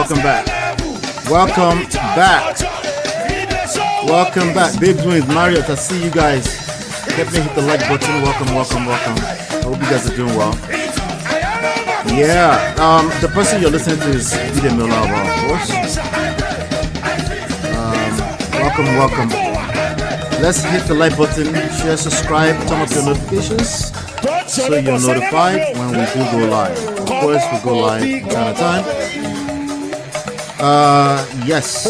Welcome back. Welcome back. Welcome back. Babes with Marriott. I see you guys. Definitely hit the like button. Welcome. I hope you guys are doing well. Yeah. The person you're listening to is Dide Miller, of course. Welcome. Let's hit the like button, share, subscribe, turn up your notifications so you're notified when we do go live. Of course, we go live from time to time. Yes.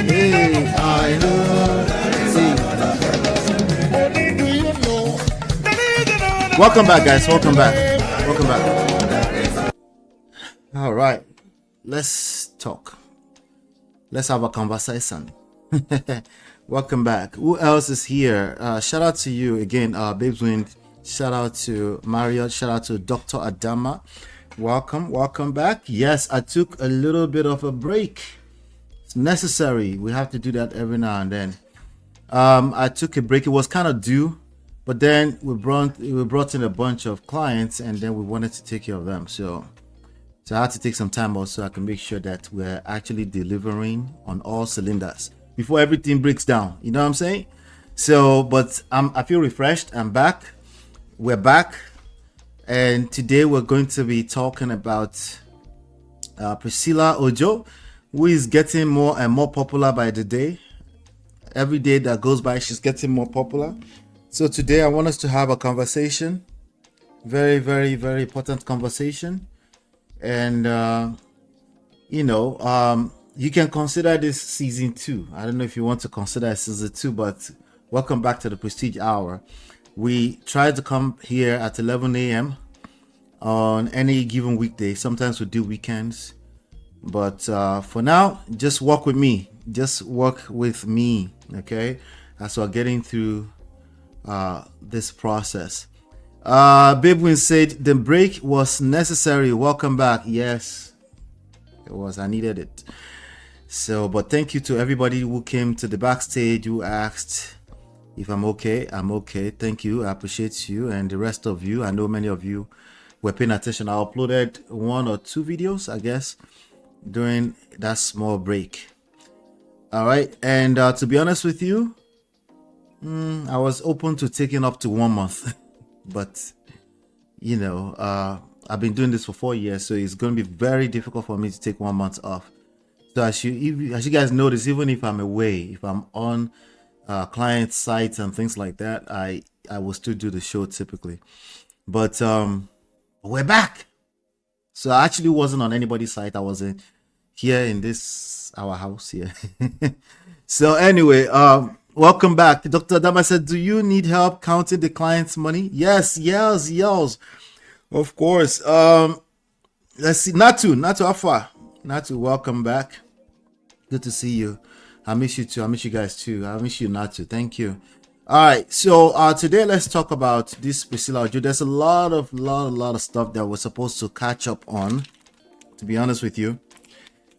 Hey, I know. Welcome back, guys. Welcome back. All right. Let's talk. Let's have a conversation. Welcome back. Who else is here? Shout out to you again, Babes Wind. Shout out to Marriott. Shout out to Dr. Adama. Welcome back. Yes, I took a little bit of a break. It's necessary. We have to do that every now and then. I took a break. It was kind of due, but then we brought in a bunch of clients, and then we wanted to take care of them. So I had to take some time also. I can make sure that we're actually delivering on all cylinders before everything breaks down. You know what I'm saying? So, but I feel refreshed. I'm back. We're back. And today we're going to be talking about Priscilla Ojo, who is getting more and more popular by the day. Every day that goes by, she's getting more popular. So today I want us to have a conversation. Very, very, very important conversation. And, you can consider this season 2. I don't know if you want to consider it season 2, but welcome back to the Prestige Hour. We try to come here at 11 a.m. on any given weekday. Sometimes we do weekends. But for now, just walk with me. Okay? As we're getting through this process. Babe Win said the break was necessary. Welcome back. Yes, it was. I needed it. So, but thank you to everybody who came to the backstage, who asked if I'm okay. I'm okay. Thank you. I appreciate you and the rest of you. I know many of you were paying attention. I uploaded 1 or 2 videos, I guess, during that small break. All right. And to be honest with you, I was open to taking up to 1 month. But I've been doing this for 4 years, so it's going to be very difficult for me to take 1 month off. So as you guys notice, even if I'm away, if I'm on client sites and things like that, I will still do the show typically. But we're back. So I actually wasn't on anybody's site. I was here in our house here. So anyway, welcome back. Dr. Adama said, do you need help counting the client's money? Yes. Of course. Let's see. Natu, how far? Natu, welcome back. Good to see you. I miss you too. I miss you guys too. I miss you, Natu. Thank you. All right. So today let's talk about this Priscilla Ojo. There's a lot of stuff that we're supposed to catch up on, to be honest with you.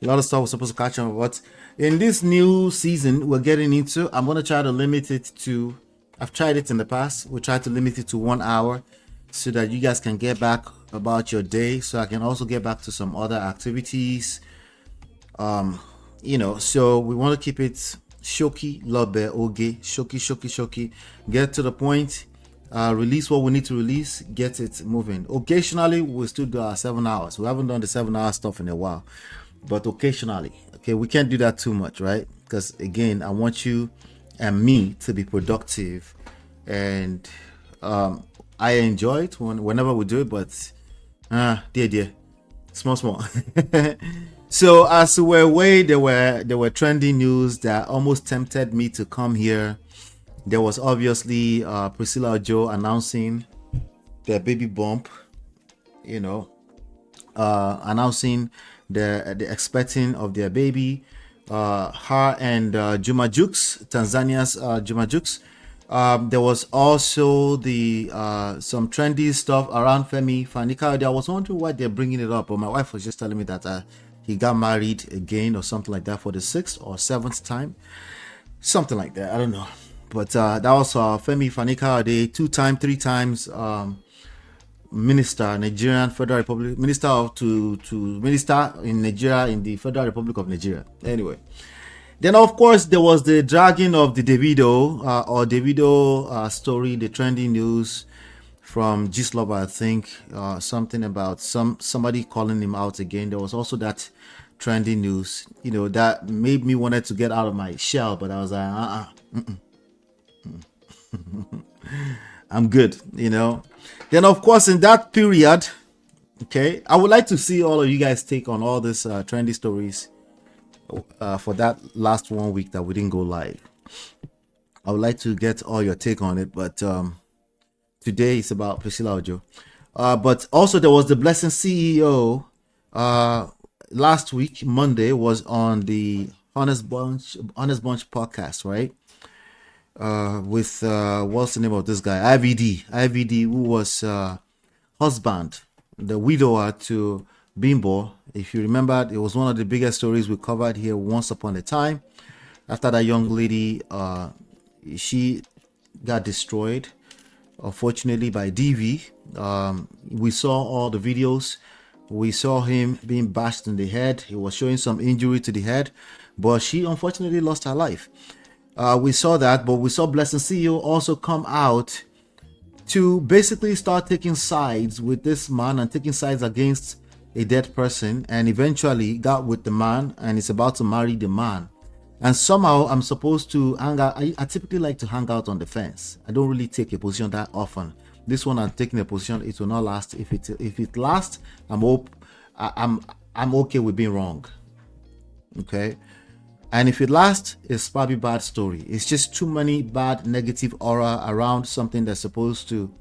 A lot of stuff we're supposed to catch up on, but in this new season we're getting into, I'm going to try to limit it to, I've tried it in the past, we'll try to limit it to 1 hour so that you guys can get back about your day, so I can also get back to some other activities. So we want to keep it shoki, lobe, oge, shoki, get to the point, release what we need to release, get it moving. Occasionally we'll still do our 7 hours. We haven't done the 7-hour stuff in a while, but occasionally. Okay, we can't do that too much, right? Because again, I want you and me to be productive, and I enjoy it whenever we do it, but dear, small. So as we're away, there were trending news that almost tempted me to come here. There was obviously Priscilla Ojo announcing their baby bump, announcing the expecting of their baby, her and JUMA JUX, Tanzania's JUMA JUX. There was also the some trendy stuff around Femi Fani-Kayode. I was wondering why they're bringing it up, but my wife was just telling me that he got married again or something like that for the 6th or 7th time, something like that. I don't know, but that was Femi Fani-Kayode 2 times, 3 times minister, Nigerian Federal Republic, minister minister in Nigeria, in the Federal Republic of Nigeria. Anyway, then of course there was the dragging of the Davido story, the trending news from Gislova, I think, something about somebody calling him out again. There was also that trending news, that made me wanted to get out of my shell, but I was like, I'm good, Then of course in that period, okay, I would like to see all of you guys take on all these trendy stories for that last 1 week that we didn't go live. I would like to get all your take on it, but today it's about Priscilla Ojo. But also there was the Blessing CEO last week, Monday, was on the Honest Bunch podcast, right? With what's the name of this guy? IVD, who was husband, the widower to Bimbo. If you remember, it was one of the biggest stories we covered here once upon a time. After that young lady, she got destroyed, unfortunately, by DV. We saw all the videos. We saw him being bashed in the head. He was showing some injury to the head, but she unfortunately lost her life. We saw that, but we saw Blessing CEO also come out to basically start taking sides with this man and taking sides against a dead person, and eventually got with the man and is about to marry the man. And somehow I'm supposed to hang out. I typically like to hang out on the fence. I don't really take a position that often. This one I'm taking a position, it will not last. If it lasts, I'm okay with being wrong. Okay. And if it lasts, it's probably a bad story. It's just too many bad negative aura around something that's supposed to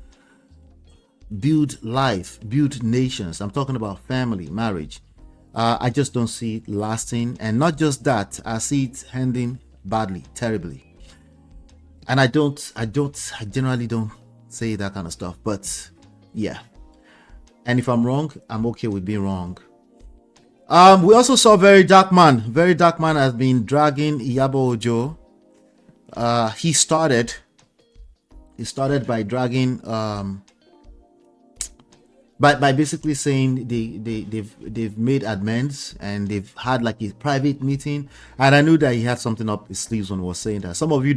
build life, build nations. I'm talking about family, marriage. I just don't see it lasting. And not just that, I see it ending badly, terribly. And I generally don't say that kind of stuff, but yeah. And if I'm wrong, I'm okay with being wrong. We also saw Very Dark Man. Very Dark Man has been dragging Iyabo Ojo. He started by dragging by basically saying they've made amends and they've had like a private meeting. And I knew that he had something up his sleeves when he was saying that. Some of you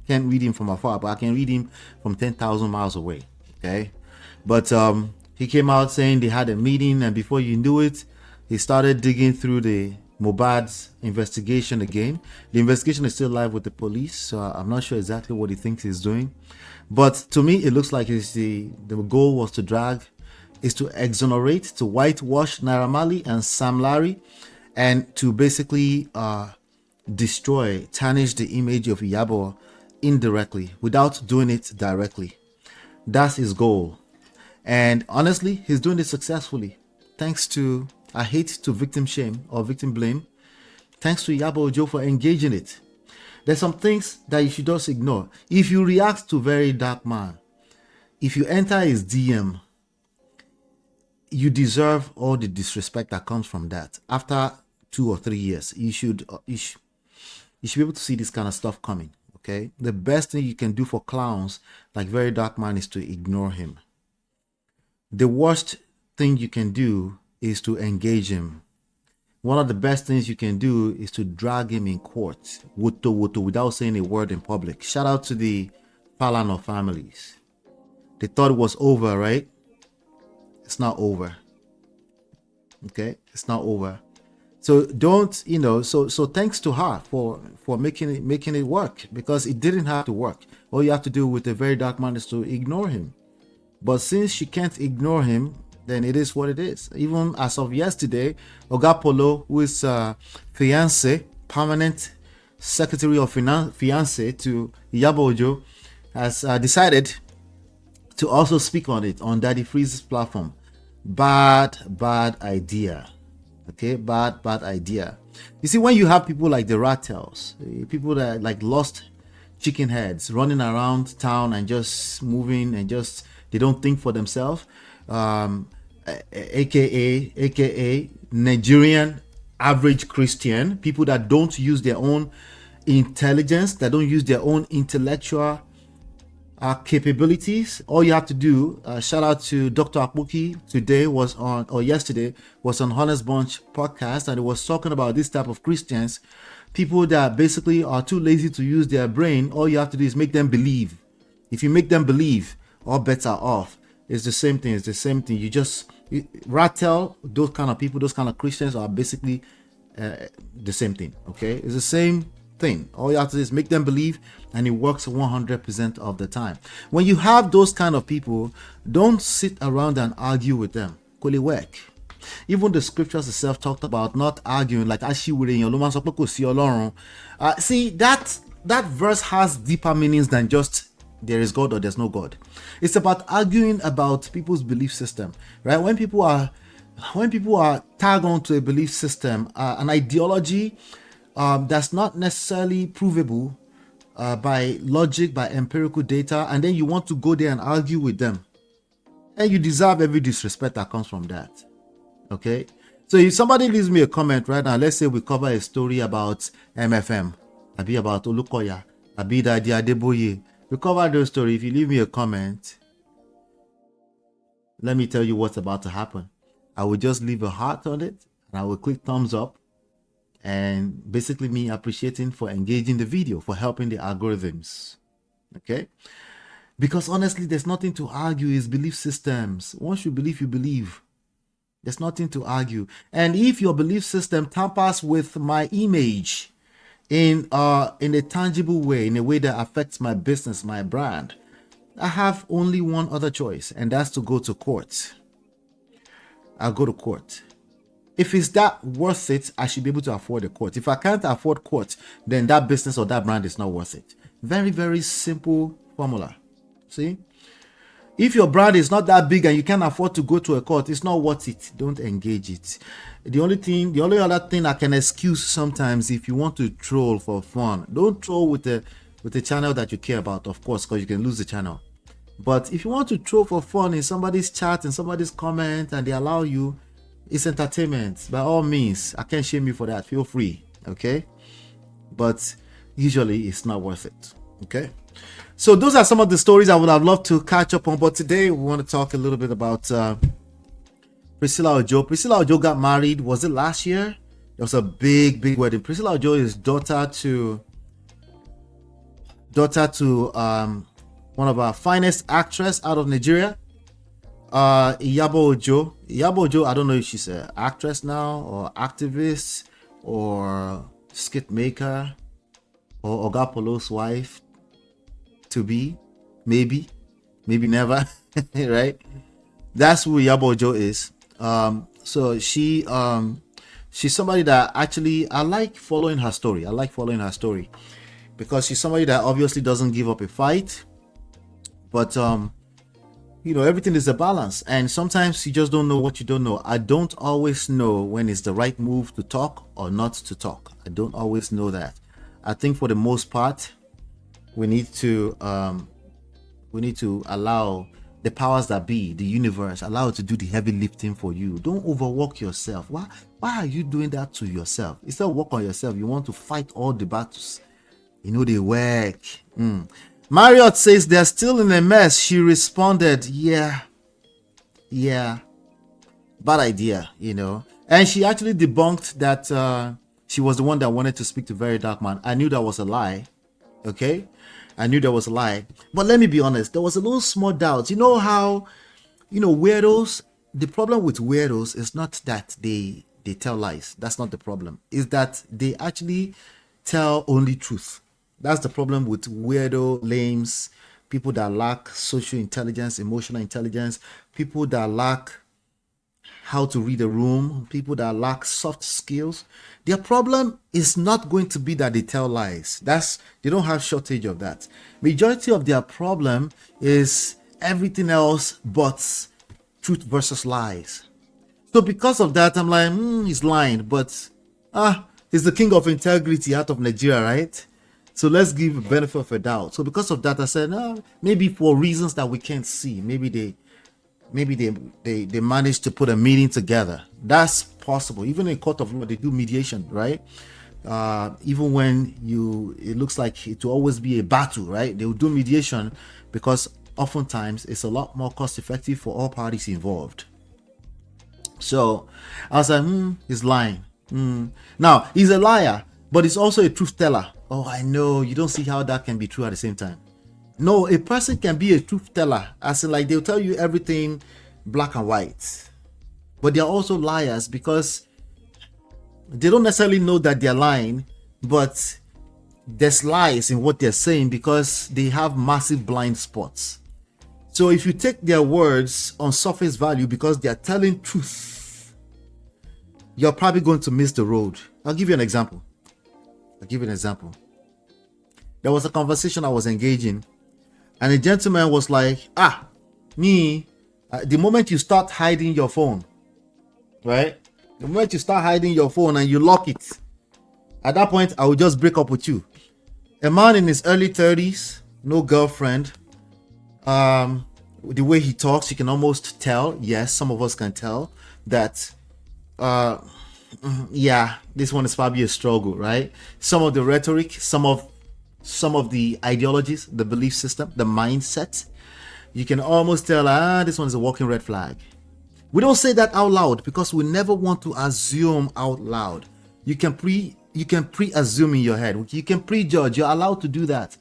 can't read him from afar, but I can read him from 10,000 miles away. Okay, but he came out saying they had a meeting, and before you knew it, he started digging through the Mohbad's investigation again. The investigation is still live with the police, so I'm not sure exactly what he thinks he's doing. But to me, it looks like the goal was to exonerate, to whitewash Naira Marley and Sam Larry, and to basically tarnish the image of Iyabo indirectly without doing it directly. That's his goal. And honestly, he's doing it successfully. Thanks to, I hate to victim shame or victim blame, thanks to Iyabo Ojo for engaging it. There's some things that you should just ignore. If you react to Very Dark Man, if you enter his DM, you deserve all the disrespect that comes from that. After 2 or 3 years, you should be able to see this kind of stuff coming. Okay, the best thing you can do for clowns like Very Dark Man is to ignore him. The worst thing you can do is to engage him. One of the best things you can do is to drag him in court, without saying a word in public. Shout out to the Palano families. They thought it was over, right? It's not over. Okay, it's not over. So don't, so thanks to her for making it work, because it didn't have to work. All you have to do with the Very Dark Man is to ignore him. But since she can't ignore him, then it is what it is. Even as of yesterday, Oga Polo, who is permanent secretary of fiance to Iyabo Ojo, has decided to also speak on it on Daddy Freeze's platform. Bad idea. Okay, bad idea. You see, when you have people like the Rattels, people that like lost chicken heads running around town and just moving and just they don't think for themselves, aka Nigerian average Christian, people that don't use their own intelligence, that don't use their own intellectual capabilities. All you have to do, shout out to Dr. Akbuki, yesterday was on Honest Bunch podcast, and it was talking about this type of Christians, people that basically are too lazy to use their brain. All you have to do is make them believe. If you make them believe, all bets are off. It's the same thing. Rattle those kind of people, those kind of Christians are basically the same thing. Okay, it's the same thing. All you have to do is make them believe, and it works 100% of the time. When you have those kind of people, don't sit around and argue with them. Kò work. Even the scriptures itself talked about not arguing, like see that verse has deeper meanings than just there is God or there's no God. It's about arguing about people's belief system, right? When people are tagged onto a belief system, an ideology that's not necessarily provable by logic, by empirical data, and then you want to go there and argue with them, and you deserve every disrespect that comes from that. Okay, so if somebody leaves me a comment right now, let's say we cover a story about MFM, maybe about Olukoya, maybe Dadi Adeboye, we cover those stories. If you leave me a comment, let me tell you what's about to happen. I will just leave a heart on it, and I will click thumbs up, and basically me appreciating for engaging the video, for helping the algorithms. Okay, because honestly, there's nothing to argue. Is belief systems. Once you believe. There's nothing to argue. And if your belief system tampers with my image in a tangible way, in a way that affects my business, my brand, I have only one other choice, and that's to go to court. I'll go to court. If it's that worth it, I should be able to afford a court. If I can't afford court, then that business or that brand is not worth it. Very, very simple formula. See? If your brand is not that big and you can't afford to go to a court, it's not worth it. Don't engage it. The only other thing I can excuse sometimes, if you want to troll for fun, don't troll with the channel that you care about, of course, because you can lose the channel. But if you want to troll for fun in somebody's chat and somebody's comment and they allow you, it's entertainment. By all means, I can't shame you for that. Feel free, okay? But usually it's not worth it, okay? So those are some of the stories I would have loved to catch up on. But today we want to talk a little bit about Priscilla Ojo. Priscilla Ojo got married. Was it last year? It was a big, big wedding. Priscilla Ojo is daughter to one of our finest actress out of Nigeria, Iyabo Ojo. Iyabo Ojo, I don't know if she's an actress now or activist or skit maker or Oga Polo's wife to be, maybe never, right? That's who Iyabo Ojo is. So she's somebody that actually I like following her story. Because she's somebody that obviously doesn't give up a fight, but everything is a balance, and sometimes you just don't know what you don't know. I don't always know when it's the right move to talk or not to talk. I don't always know that. I think for the most part, we need to allow the powers that be, the universe, allow it to do the heavy lifting for you. Don't overwork yourself. Why are you doing that to yourself? Instead of work on yourself, you want to fight all the battles. They work. Marriott says they're still in a mess. She responded, yeah, bad idea, and she actually debunked that she was the one that wanted to speak to Very Dark Man. I knew that was a lie. Okay, I knew there was a lie, but let me be honest, there was a little small doubt. You know how weirdos, the problem with weirdos is not that they tell lies. That's not the problem. Is that they actually tell only truth. That's the problem with weirdo lames, people that lack social intelligence, emotional intelligence, people that lack how to read a room, people that lack soft skills. Their problem is not going to be that they tell lies. They don't have shortage of that. Majority of their problem is everything else but truth versus lies. So because of that, I'm like, he's lying, but he's the king of integrity out of Nigeria, right? So let's give a benefit of a doubt. So because of that, I said, maybe for reasons that we can't see, maybe they managed to put a meeting together. That's possible. Even in court of law, they do mediation, right? even when it looks like it will always be a battle, right? They will do mediation because oftentimes it's a lot more cost effective for all parties involved. So I was like, he's lying. Now he's a liar, but he's also a truth teller. Oh, I know. You don't see how that can be true at the same time. No, a person can be a truth teller, as in like they'll tell you everything black and white, but they're also liars because they don't necessarily know that they're lying, but there's lies in what they're saying because they have massive blind spots. So if you take their words on surface value because they're telling truth, you're probably going to miss the road. I'll give you an example. There was a conversation I was engaging, and a gentleman was like, the moment you start hiding your phone, right? The moment you start hiding your phone and you lock it, at that point, I will just break up with you. A man in his early 30s, no girlfriend. The way he talks, you can almost tell. Yes, some of us can tell that, this one is probably a struggle, right? Some of the rhetoric, some of the ideologies, the belief system, the mindset, you can almost tell, this one is a walking red flag. We don't say that out loud because we never want to assume out loud. You can pre-assume in your head. You can prejudge. You're allowed to do that.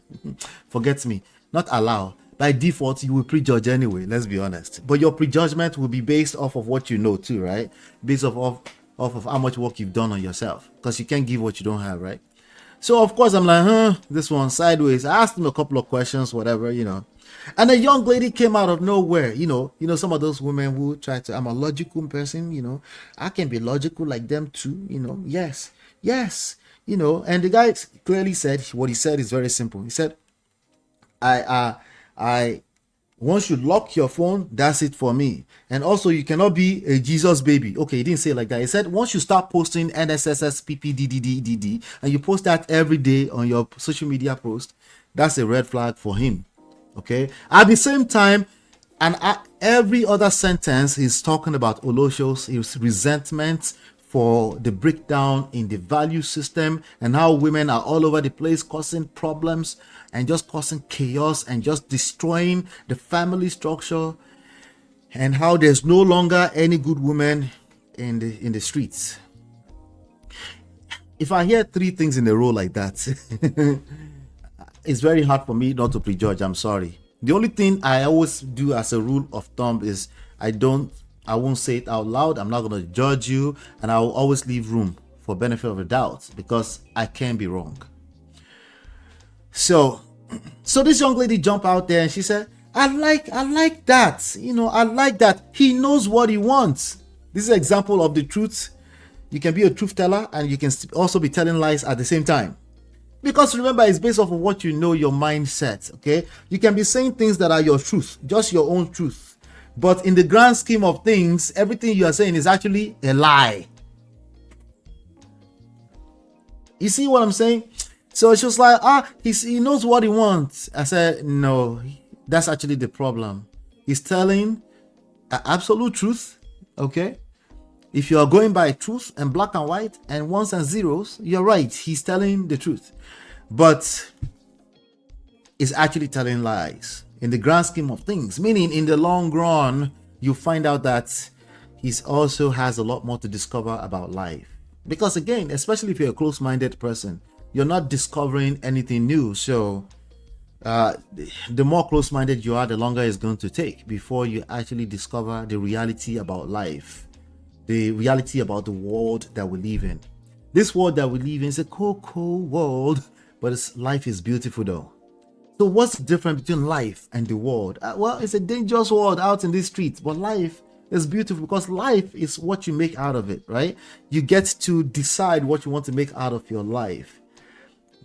Forget me. Not allow. By default, you will prejudge anyway. Let's be honest. But your prejudgment will be based off of what you know too, right? Based off of how much work you've done on yourself. Because you can't give what you don't have, right? So of course I'm like, this one sideways. I asked him a couple of questions, whatever, And a young lady came out of nowhere, some of those women who try to, I'm a logical person, I can be logical like them too, yes, and the guy clearly said, what he said is very simple. He said, I once you lock your phone, that's it for me. And also you cannot be a Jesus baby. Okay, he didn't say it like that. He said, once you start posting NSSS, PPDDDDD, and you post that every day on your social media post, that's a red flag for him. Okay. At the same time, and every other sentence he's talking about Olosho's, his resentment for the breakdown in the value system and how women are all over the place causing problems and just causing chaos and just destroying the family structure, and how there's no longer any good women in the streets. If I hear three things in a row like that, it's very hard for me not to prejudge. I'm sorry. The only thing I always do as a rule of thumb is I won't say it out loud. I'm not going to judge you, and I will always leave room for benefit of the doubt because I can be wrong. So this young lady jumped out there and she said, I like that. I like that. He knows what he wants. This is an example of the truth. You can be a truth teller and you can also be telling lies at the same time. Because remember, it's based off of what you know, your mindset, okay? You can be saying things that are your truth, just your own truth. But in the grand scheme of things, everything you are saying is actually a lie. You see what I'm saying? So it's just like, he knows what he wants. I said, no, that's actually the problem. He's telling an absolute truth, okay? If you are going by truth and black and white and ones and zeros, you're right. He's telling the truth. But is actually telling lies in the grand scheme of things. Meaning in the long run, you find out that he also has a lot more to discover about life. Because again, especially if you're a close-minded person, you're not discovering anything new. So the more close-minded you are, the longer it's going to take before you actually discover the reality about life, the reality about the world that we live in. This world that we live in is a cold world, but life is beautiful though. So what's the difference between life and the world? Well, it's a dangerous world out in these streets, but life is beautiful because life is what you make out of it, right? You get to decide what you want to make out of your life.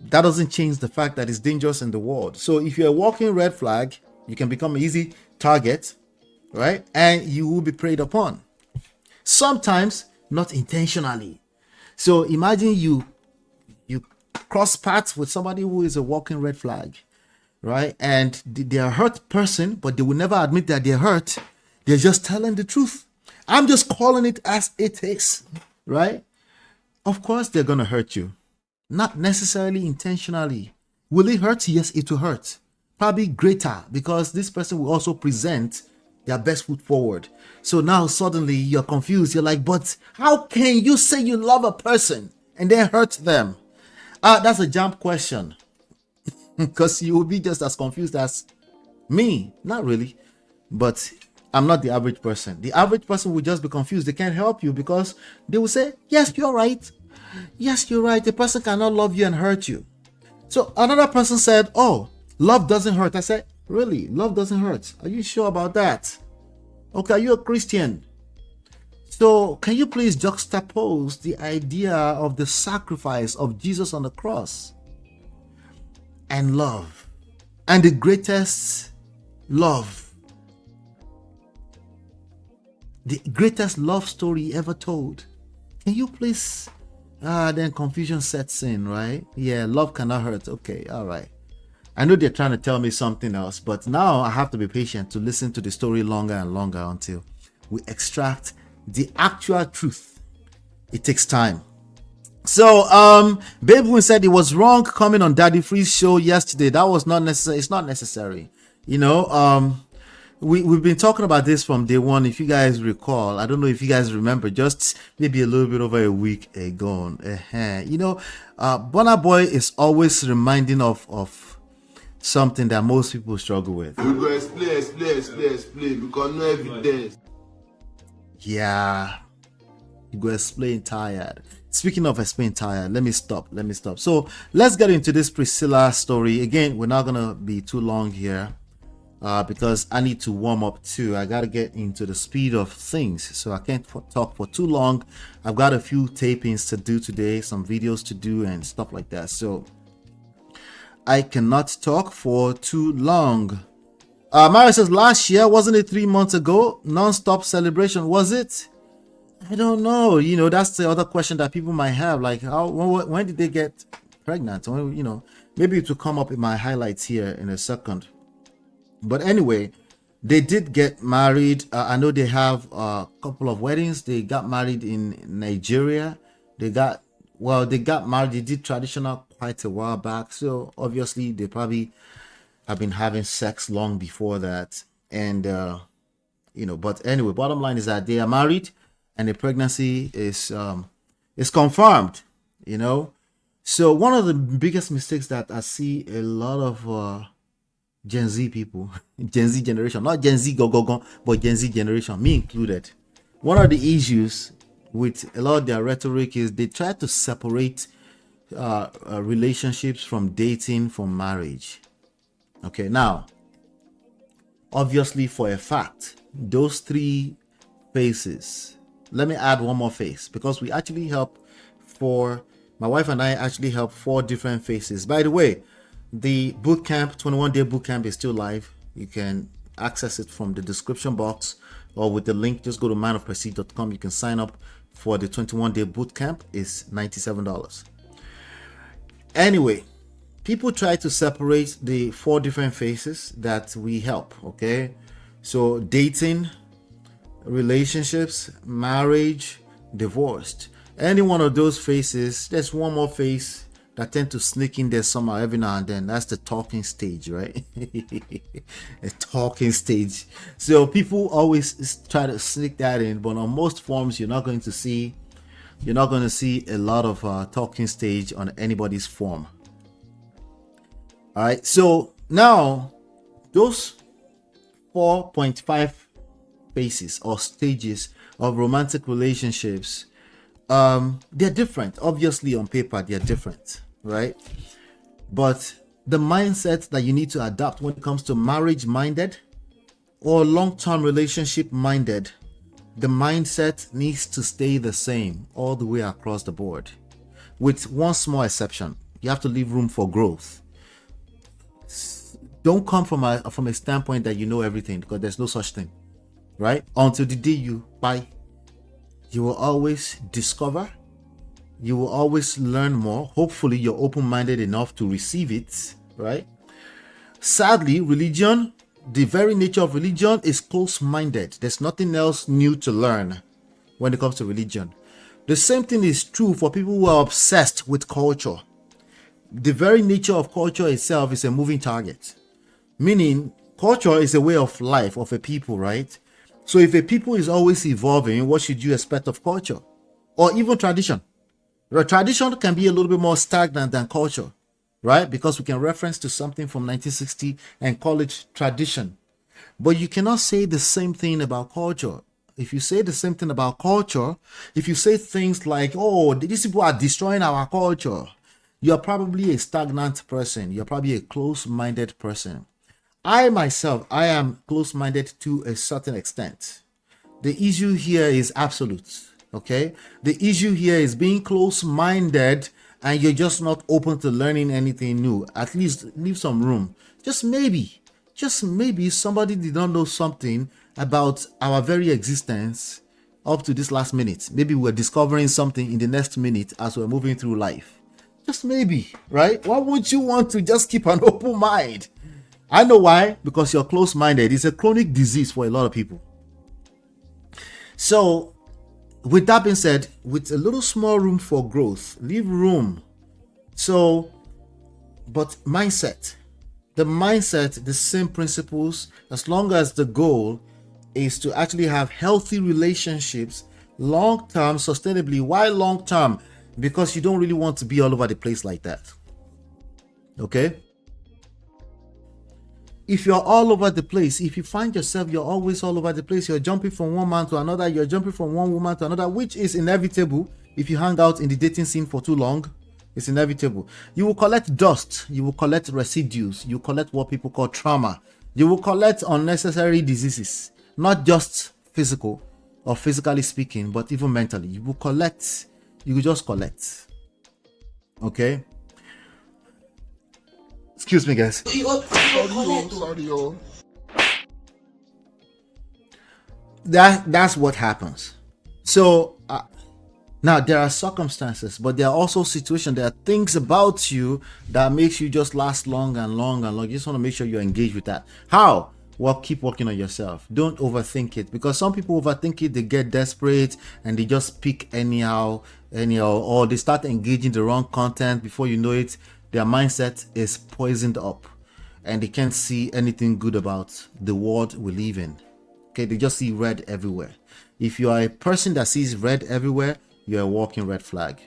That doesn't change the fact that it's dangerous in the world. So if you're a walking red flag, you can become an easy target, right? And you will be preyed upon. Sometimes not intentionally. So imagine you cross paths with somebody who is a walking red flag, right? And they're a hurt person, but they will never admit that they're hurt. They're just telling the truth. I'm just calling it as it is, right? Of course, they're going to hurt you. not necessarily intentionally. Will it hurt? Yes, it will hurt. Probably greater, because this person will also present their best foot forward. So now suddenly you're confused. You're like, but how can you say you love a person and then hurt them? That's a jump question. Because you will be just as confused as me. Not really. But I'm not the average person. The average person will just be confused. They can't help you because they will say, yes, you're right. Yes, you're right. The person cannot love you and hurt you. So another person said, oh, love doesn't hurt. I said, really? Love doesn't hurt? Are you sure about that? Okay, are you a Christian? So can you please juxtapose the idea of the sacrifice of Jesus on the cross and love, and the greatest love, the greatest love story ever told? Can you please? Then confusion sets in, right? Yeah, love cannot hurt. Okay, all right. I know they're trying to tell me something else, but now I have to be patient to listen to the story longer and longer until we extract the actual truth. It takes time. So, Babe Win said it was wrong coming on Daddy Free's show yesterday. That was not necessary. It's not necessary. You know, we've been talking about this from day one. If you guys recall, I don't know if you guys remember, just maybe a little bit over a week ago. You know, Burna Boy is always reminding of something that most people struggle with. We go explain because no evidence. Yeah, you go explain tired. Speaking of explain tired, let me stop. So let's get into this Priscilla story. Again, we're not gonna be too long here because I need to warm up too. I gotta get into the speed of things, so I can't talk for too long. I've got a few tapings to do today, some videos to do and stuff like that, so I cannot talk for too long. Mara says, last year, wasn't it 3 months ago? Non-stop celebration, was it? I don't know. You know, that's the other question that people might have. Like, when did they get pregnant? You know, maybe it will come up in my highlights here in a second. But anyway, they did get married. I know they have a couple of weddings. They got married in Nigeria. They got married. They did traditional quite a while back. So obviously they probably have been having sex long before that. And, you know, but anyway, bottom line is that they are married and the pregnancy is confirmed, you know. So one of the biggest mistakes that I see a lot of Gen Z people, Gen Z generation, not Gen Z go, but Gen Z generation, me included. One of the issues with a lot of their rhetoric is they try to separate relationships from dating, from marriage. Okay, now, obviously for a fact, those three phases, let me add one more phase because we actually help my wife and I actually help 4 different phases. By the way, the bootcamp, 21-day bootcamp is still live. You can access it from the description box or with the link. Just go to manofprestige.com. You can sign up for the 21-day bootcamp. It's $97. Anyway, people try to separate the 4 different phases that we help. Okay, so dating, relationships, marriage, divorced. Any one of those phases, there's one more phase that tend to sneak in there somehow every now and then. That's the talking stage, right? A talking stage. So people always try to sneak that in, but on most forms you're not going to see a lot of talking stage on anybody's form. All right, so now those 4.5 phases or stages of romantic relationships, they're different. Obviously on paper they're different, right? But the mindset that you need to adapt when it comes to marriage minded or long-term relationship minded, the mindset needs to stay the same all the way across the board, with one small exception. You have to leave room for growth. Don't come from a standpoint that you know everything, because there's no such thing, right? Until the day you buy, you will always discover, you will always learn more. Hopefully you're open-minded enough to receive it, right? Sadly, religion, the very nature of religion is close-minded. There's nothing else new to learn when it comes to religion. The same thing is true for people who are obsessed with culture. the very nature of culture itself is a moving target, meaning culture is a way of life of a people, right? So if a people is always evolving, what should you expect of culture? Or even tradition? Tradition can be a little bit more stagnant than culture, right? Because we can reference to something from 1960 and call it tradition. But you cannot say the same thing about culture. If you say the same thing about culture, if you say things like, oh, these people are destroying our culture, you're probably a stagnant person. You're probably a close-minded person. I myself, I am close-minded to a certain extent. The issue here is absolute. Okay, the issue here is being close-minded and you're just not open to learning anything new. At least leave some room. Just maybe somebody did not know something about our very existence up to this last minute. Maybe we're discovering something in the next minute as we're moving through life. Just maybe, right? Why would you want to just keep an open mind? I know why. Because you're close-minded. It's a chronic disease for a lot of people. So with that being said, with a little small room for growth, leave room. So, but mindset, the same principles, as long as the goal is to actually have healthy relationships, long-term, sustainably. Why long-term? Because you don't really want to be all over the place like that. Okay? If you're all over the place, if you find yourself, you're always all over the place, you're jumping from one man to another, you're jumping from one woman to another, which is inevitable if you hang out in the dating scene for too long. It's inevitable. You will collect dust, you will collect residues, you collect what people call trauma, you will collect unnecessary diseases, not just physical or physically speaking, but even mentally. You will just collect. Okay? Excuse me, guys. Sorry. That's what happens. So now there are circumstances, but there are also situations. There are things about you that makes you just last long and long and long. You just want to make sure you're engaged with that. How? Well, keep working on yourself. Don't overthink it, because some people overthink it. They get desperate and they just pick anyhow, or they start engaging the wrong content. Before you know it, their mindset is poisoned up and they can't see anything good about the world we live in. Okay, they just see red everywhere. If you are a person that sees red everywhere, you're a walking red flag.